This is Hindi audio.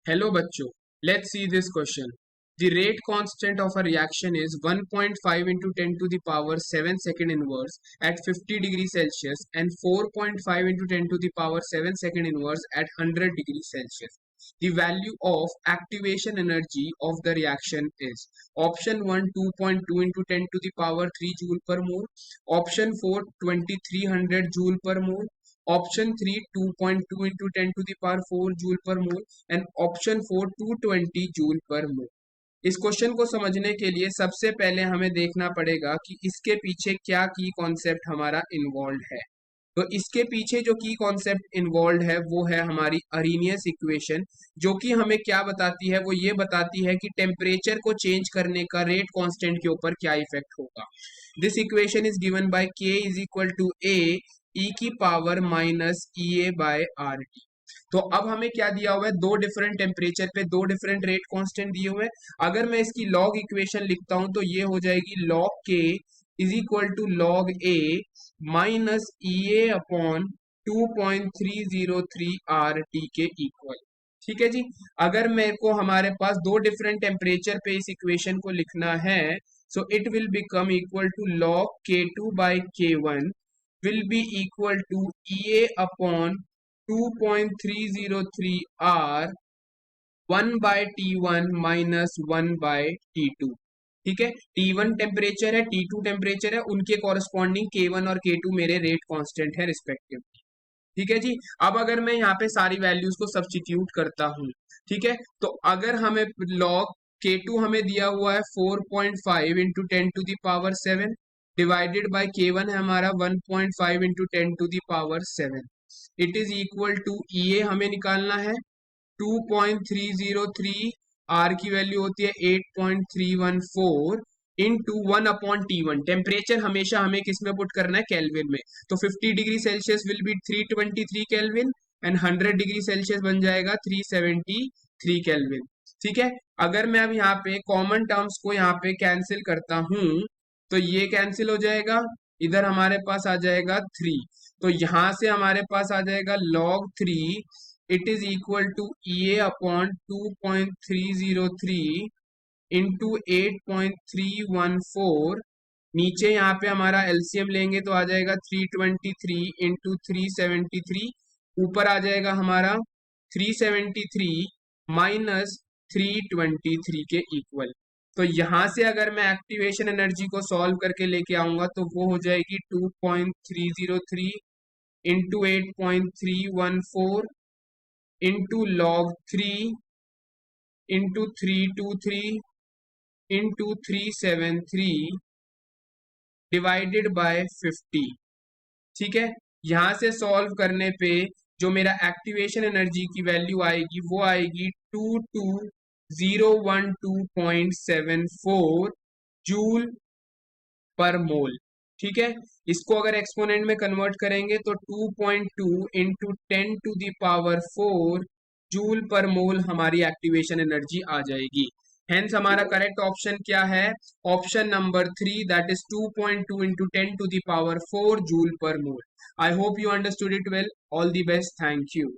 Hello bachcho, let's see this question. The rate constant of a reaction is 1.5 into 10 to the power 7 second inverse at 50 degrees Celsius and 4.5 into 10 to the power 7 second inverse at 100 degrees Celsius. The value of activation energy of the reaction is option 1 2.2 into 10 to the power 3 joule per mole, option 4 2300 joule per mole, option 3 2.2 into 10 to the power 4 joule per mole and option 4 220 joule per mole. इस क्वेश्चन को समझने के लिए सबसे पहले हमें देखना पड़ेगा कि इसके पीछे क्या की कॉन्सेप्ट हमारा इन्वॉल्व है। तो इसके पीछे जो की कॉन्सेप्ट इन्वॉल्व है वो है हमारी अरीनियस इक्वेशन, जो कि हमें क्या बताती है, वो ये बताती है कि टेम्परेचर को चेंज करने का रेट कांस्टेंट के ऊपर क्या इफेक्ट होगा। This equation is given by के इज इक्वल टू ए ई की पावर माइनस ई ए बाय आर टी। तो अब हमें क्या दिया हुआ है, दो डिफरेंट टेम्परेचर पे दो डिफरेंट रेट कांस्टेंट दिए हुए हैं। अगर मैं इसकी लॉग इक्वेशन लिखता हूं तो ये हो जाएगी log K is equal to log A minus E A upon 2.303 R T के इक्वल। ठीक है जी। अगर मेरे को हमारे पास दो डिफरेंट टेम्परेचर पे इस इक्वेशन को लिखना है, so it will become equal to log K two by K one will be equal to E A upon 2.303 R 1 by T1 minus 1 by T2। ठीक है, T1 टेम्परेचर है, T2 टेम्परेचर है, उनके कॉरेस्पॉन्डिंग K1 और K2 मेरे रेट कांस्टेंट है रिस्पेक्टिवली। ठीक है जी। अब अगर मैं यहाँ पे सारी वैल्यूज को सब्स्टिट्यूट करता हूँ, ठीक है, तो अगर हमें लॉग K2 हमें दिया हुआ है 4.5 into 10 to the power 7 divided by K1 है हमारा 1.5 into 10 to the power 7, it is equal to E A हमें निकालना है 2.303, आर की वैल्यू होती है 8.314 इंटू 1 अपॉन T1। टेम्परेचर हमेशा हमें किस में पुट करना है, केल्विन में। तो 50 degree Celsius will be 323 kelvin and 100 degree Celsius बन जाएगा 373 केल्विन। ठीक है। अगर मैं अब यहाँ पे कॉमन टर्म्स को यहाँ पे कैंसिल करता हूं तो ये कैंसिल हो जाएगा, इधर हमारे पास आ जाएगा 3, तो यहां से हमारे पास आ जाएगा log 3 it is equal to E A upon 2.303 into 8.314। नीचे यहाँ पे हमारा एलसीएम लेंगे तो आ जाएगा 323 इंटू 373, ऊपर आ जाएगा हमारा 373 माइनस 323 के इक्वल। तो यहां से अगर मैं एक्टिवेशन एनर्जी को सॉल्व करके लेके आऊंगा तो वो हो जाएगी 2.303 into 8.314 into log 3 into 323 into 373 divided by 50। ठीक है। यहां से सॉल्व करने पे जो मेरा एक्टिवेशन एनर्जी की वैल्यू आएगी वो आएगी 22012.74 जूल पर मोल। ठीक है। इसको अगर एक्सपोनेंट में कन्वर्ट करेंगे तो 2.2 into 10 to the power 4 joule per मोल हमारी एक्टिवेशन एनर्जी आ जाएगी। हेंस हमारा करेक्ट ऑप्शन क्या है, option number 3 that is 2.2 into 10 to the power 4 joule per mole. I hope you understood it well. All the best, thank you.